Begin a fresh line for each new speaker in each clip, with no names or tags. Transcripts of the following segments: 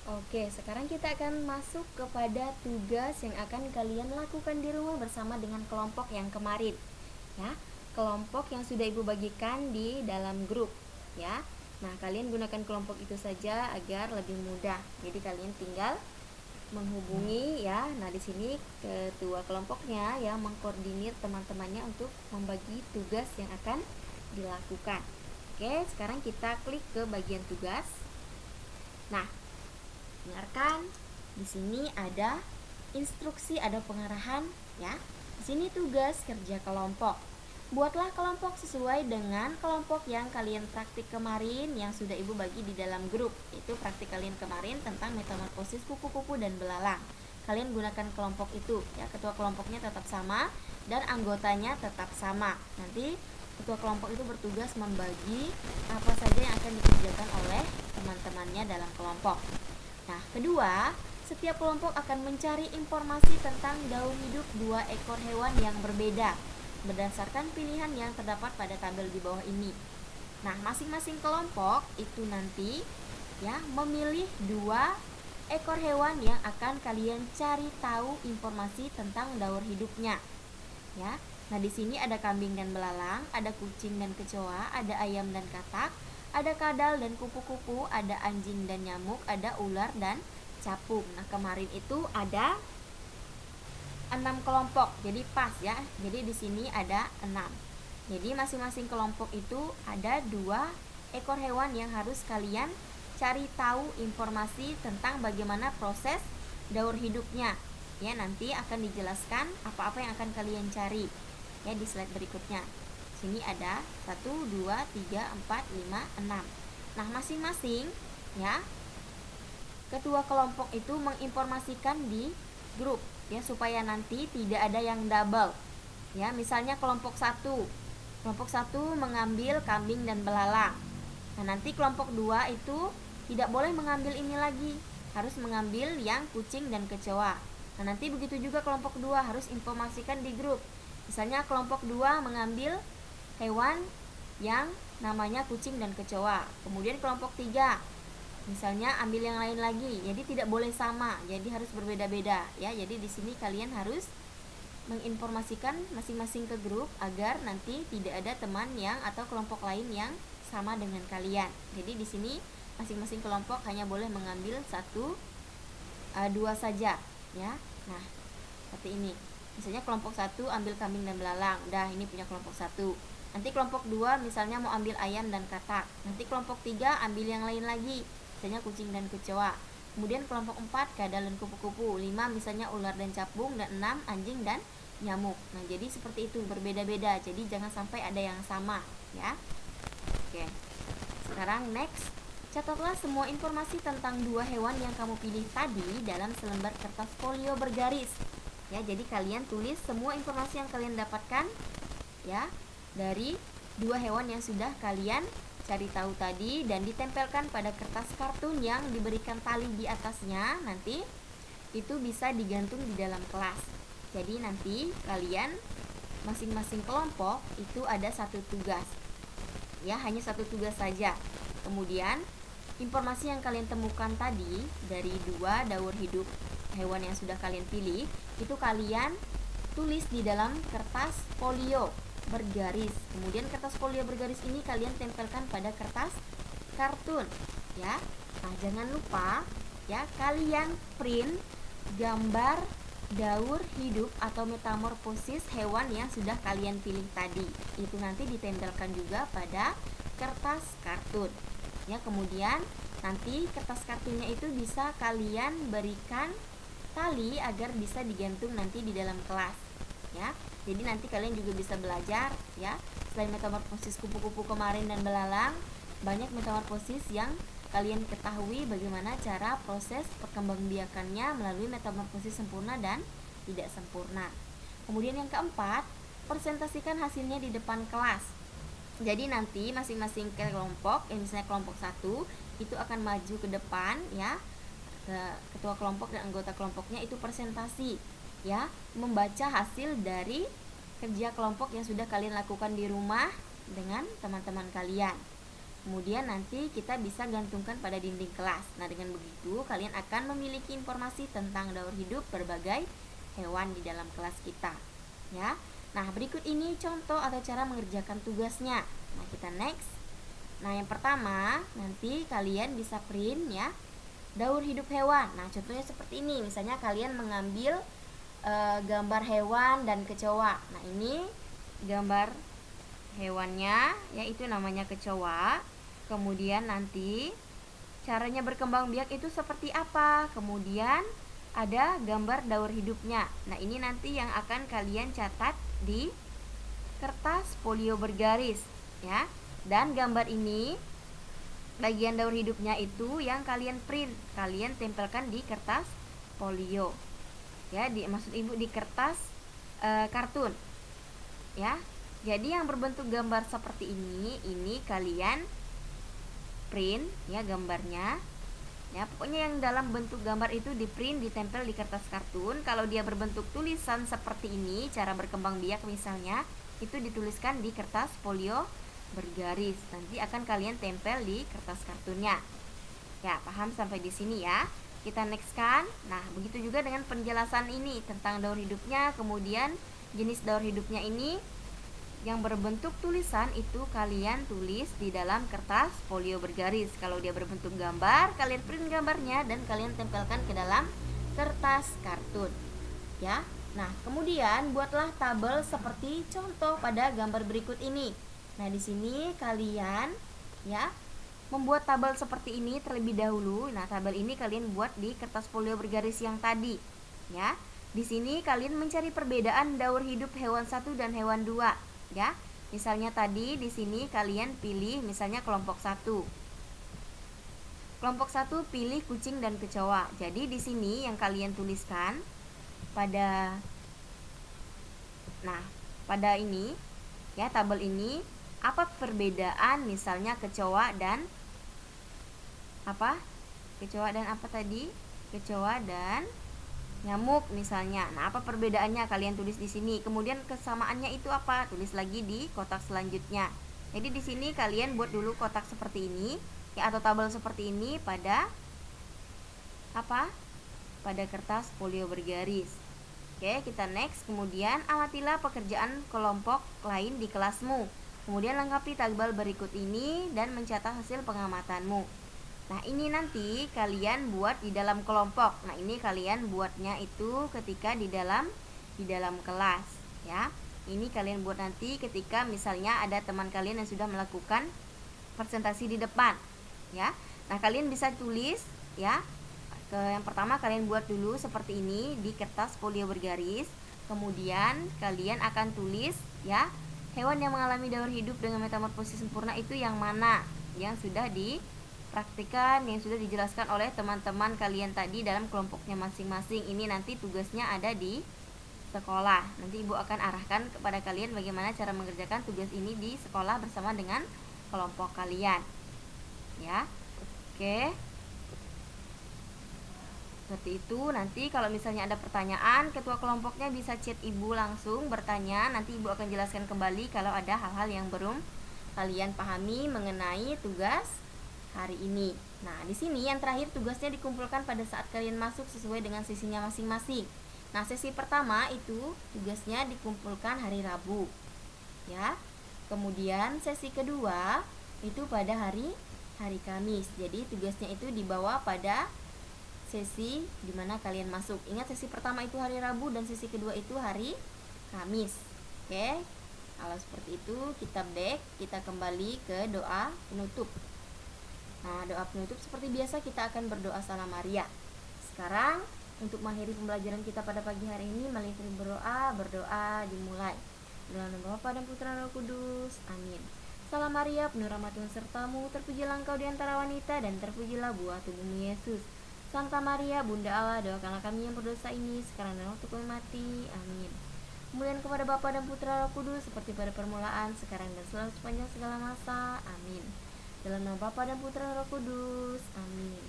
Oke, sekarang kita akan masuk kepada tugas yang akan kalian lakukan di rumah bersama dengan kelompok yang kemarin. Ya, kelompok yang sudah Ibu bagikan di dalam grup, ya. Nah, kalian gunakan kelompok itu saja agar lebih mudah. Jadi kalian tinggal menghubungi, ya. Nah, di sini ketua kelompoknya ya mengkoordinir teman-temannya untuk membagi tugas yang akan dilakukan. Oke, sekarang kita klik ke bagian tugas. Nah, dengarkan. Di sini ada instruksi, ada pengarahan, ya. Di sini tugas kerja kelompok. Buatlah kelompok sesuai dengan kelompok yang kalian praktik kemarin yang sudah Ibu bagi di dalam grup. Itu praktik kalian kemarin tentang metamorfosis kupu-kupu dan belalang. Kalian gunakan kelompok itu, ya. Ketua kelompoknya tetap sama dan anggotanya tetap sama. Nanti ketua kelompok itu bertugas membagi apa saja yang akan dikerjakan oleh teman-temannya dalam kelompok. Nah, kedua, setiap kelompok akan mencari informasi tentang daun hidup dua ekor hewan yang berbeda berdasarkan pilihan yang terdapat pada tabel di bawah ini. Nah, masing-masing kelompok itu nanti ya memilih dua ekor hewan yang akan kalian cari tahu informasi tentang daur hidupnya. Ya. Nah, di sini ada kambing dan belalang, ada kucing dan kecoa, ada ayam dan katak, ada kadal dan kupu-kupu, ada anjing dan nyamuk, ada ular dan capung. Nah, kemarin itu ada 6 kelompok. Jadi pas ya. Jadi di sini ada 6. Jadi masing-masing kelompok itu ada 2 ekor hewan yang harus kalian cari tahu informasi tentang bagaimana proses daur hidupnya. Ya, nanti akan dijelaskan apa-apa yang akan kalian cari. Ya, di slide berikutnya. Sini ada 1, 2, 3, 4, 5, 6. Nah, masing-masing ya ketua kelompok itu menginformasikan di grup ya supaya nanti tidak ada yang double. Ya, misalnya kelompok 1. Kelompok 1 mengambil kambing dan belalang. Nah, nanti kelompok 2 itu tidak boleh mengambil ini lagi, harus mengambil yang kucing dan kecoa. Nah, nanti begitu juga kelompok 2 harus informasikan di grup. Misalnya kelompok 2 mengambil hewan yang namanya kucing dan kecoa. Kemudian kelompok 3 misalnya ambil yang lain lagi. Jadi tidak boleh sama, jadi harus berbeda-beda ya. Jadi di sini kalian harus menginformasikan masing-masing ke grup agar nanti tidak ada teman yang atau kelompok lain yang sama dengan kalian. Jadi di sini masing-masing kelompok hanya boleh mengambil 2 saja ya. Nah, seperti ini. Misalnya kelompok 1 ambil kambing dan belalang. Dah, ini punya kelompok 1. Nanti kelompok 2 misalnya mau ambil ayam dan katak. Nanti kelompok 3 ambil yang lain lagi, misalnya kucing dan kecoa. Kemudian kelompok 4 kadal dan kupu-kupu. 5 misalnya ular dan capung, dan 6 anjing dan nyamuk. Nah, jadi seperti itu, berbeda-beda. Jadi jangan sampai ada yang sama ya. Oke. Sekarang next. Catatlah semua informasi tentang 2 hewan yang kamu pilih tadi dalam selembar kertas folio bergaris. Ya, jadi kalian tulis semua informasi yang kalian dapatkan ya dari 2 hewan yang sudah kalian cari tahu tadi dan ditempelkan pada kertas kartun yang diberikan tali di atasnya. Nanti itu bisa digantung di dalam kelas. Jadi nanti kalian masing-masing kelompok itu ada 1 tugas. Ya, hanya 1 tugas saja. Kemudian informasi yang kalian temukan tadi dari 2 daur hidup hewan yang sudah kalian pilih itu kalian tulis di dalam kertas folio bergaris. Kemudian kertas folio bergaris ini kalian tempelkan pada kertas kartun ya. Nah, jangan lupa ya kalian print gambar daur hidup atau metamorfosis hewan yang sudah kalian pilih tadi. Itu nanti ditempelkan juga pada kertas kartun. Ya, kemudian nanti kertas kartunnya itu bisa kalian berikan tali agar bisa digantung nanti di dalam kelas. Ya. Jadi nanti kalian juga bisa belajar ya. Selain metamorfosis kupu-kupu kemarin dan belalang, banyak metamorfosis yang kalian ketahui bagaimana cara proses perkembangbiakannya melalui metamorfosis sempurna dan tidak sempurna. Kemudian yang keempat, presentasikan hasilnya di depan kelas. Jadi nanti masing-masing kelompok, misalnya kelompok 1 itu akan maju ke depan ya. Ketua kelompok dan anggota kelompoknya itu presentasi ya, membaca hasil dari kerja kelompok yang sudah kalian lakukan di rumah dengan teman-teman kalian. Kemudian nanti kita bisa gantungkan pada dinding kelas. Nah, dengan begitu kalian akan memiliki informasi tentang daur hidup berbagai hewan di dalam kelas kita, ya. Nah, berikut ini contoh atau cara mengerjakan tugasnya. Nah, kita next. Nah, yang pertama, nanti kalian bisa print ya, daur hidup hewan. Nah, contohnya seperti ini. Misalnya kalian mengambil gambar hewan dan kecoa. Nah, ini gambar hewannya, yaitu namanya kecoa. Kemudian nanti caranya berkembang biak itu seperti apa. Kemudian ada gambar daur hidupnya. Nah, ini nanti yang akan kalian catat di kertas folio bergaris, ya. Dan gambar ini, bagian daur hidupnya itu yang kalian print, kalian tempelkan di kertas folio, ya. Maksud ibu di kertas kartun, ya. Jadi yang berbentuk gambar seperti ini kalian print ya gambarnya, ya. Pokoknya yang dalam bentuk gambar itu di print, ditempel di kertas kartun. Kalau dia berbentuk tulisan seperti ini, cara berkembang biak misalnya, itu dituliskan di kertas folio bergaris. Nanti akan kalian tempel di kertas kartunnya. Ya, paham sampai di sini ya. Kita next kan. Nah, begitu juga dengan penjelasan ini tentang daur hidupnya. Kemudian jenis daur hidupnya ini yang berbentuk tulisan itu kalian tulis di dalam kertas folio bergaris. Kalau dia berbentuk gambar, kalian print gambarnya dan kalian tempelkan ke dalam kertas kartun, ya. Nah, kemudian buatlah tabel seperti contoh pada gambar berikut ini. Nah, di sini kalian ya membuat tabel seperti ini terlebih dahulu. Nah, tabel ini kalian buat di kertas folio bergaris yang tadi, ya. Di sini kalian mencari perbedaan daur hidup hewan 1 dan hewan 2. Ya, misalnya tadi di sini kalian pilih misalnya kelompok 1. Kelompok 1 pilih kucing dan kecoa. Jadi di sini yang kalian tuliskan pada ini ya, tabel ini, apa perbedaan misalnya kecoa dan apa? Kecoa dan apa tadi? Kecoa dan nyamuk misalnya. Nah, apa perbedaannya kalian tulis di sini. Kemudian kesamaannya itu apa? Tulis lagi di kotak selanjutnya. Jadi di sini kalian buat dulu kotak seperti ini ya, atau tabel seperti ini pada apa? Pada kertas folio bergaris. Oke, kita next. Kemudian amatilah pekerjaan kelompok lain di kelasmu. Kemudian lengkapi tabel berikut ini dan mencatat hasil pengamatanmu. Nah, ini nanti kalian buat di dalam kelompok. Nah, ini kalian buatnya itu ketika di dalam kelas, ya. Ini kalian buat nanti ketika misalnya ada teman kalian yang sudah melakukan presentasi di depan, ya. Nah, kalian bisa tulis ya. Yang pertama kalian buat dulu seperti ini di kertas folio bergaris. Kemudian kalian akan tulis ya, hewan yang mengalami daur hidup dengan metamorfosis sempurna itu yang mana, yang sudah dipraktikan, yang sudah dijelaskan oleh teman-teman kalian tadi dalam kelompoknya masing-masing. Ini nanti tugasnya ada di sekolah. Nanti ibu akan arahkan kepada kalian bagaimana cara mengerjakan tugas ini di sekolah bersama dengan kelompok kalian, ya. Oke, seperti itu. Nanti kalau misalnya ada pertanyaan, ketua kelompoknya bisa chat ibu langsung bertanya. Nanti ibu akan jelaskan kembali kalau ada hal-hal yang belum kalian pahami mengenai tugas hari ini. Nah, di sini yang terakhir tugasnya dikumpulkan pada saat kalian masuk sesuai dengan sesinya masing-masing. Nah, sesi pertama itu tugasnya dikumpulkan hari Rabu, ya. Kemudian sesi kedua itu pada hari Kamis. Jadi tugasnya itu dibawa pada sesi dimana kalian masuk. Ingat, sesi pertama itu hari Rabu dan sesi kedua itu hari Kamis. Oke, kalau seperti itu kita back, kita kembali ke doa penutup. Nah, doa penutup seperti biasa kita akan berdoa Salam Maria. Sekarang untuk mengakhiri pembelajaran kita pada pagi hari ini, mari berdoa dimulai. Dalam nama Bapa dan Putra dan Roh Kudus. Amin. Salam Maria, penuh rahmat Tuhan sertamu, terpujilah engkau di antara wanita dan terpujilah buah tubuhmu Yesus. Santa Maria, Bunda Allah, doakanlah kami yang berdosa ini sekarang dan waktu kami mati. Amin. Kemudian kepada Bapa dan Putra Roh Kudus, seperti pada permulaan, sekarang dan selalu sepanjang segala masa. Amin. Dalam nama Bapa dan Putra Roh Kudus. Amin.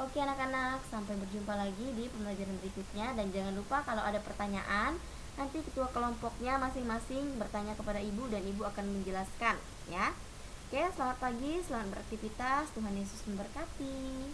Oke anak-anak, sampai berjumpa lagi di pembelajaran berikutnya. Dan jangan lupa kalau ada pertanyaan, nanti ketua kelompoknya masing-masing bertanya kepada ibu dan ibu akan menjelaskan, ya. Oke, selamat pagi, selamat beraktivitas. Tuhan Yesus memberkati.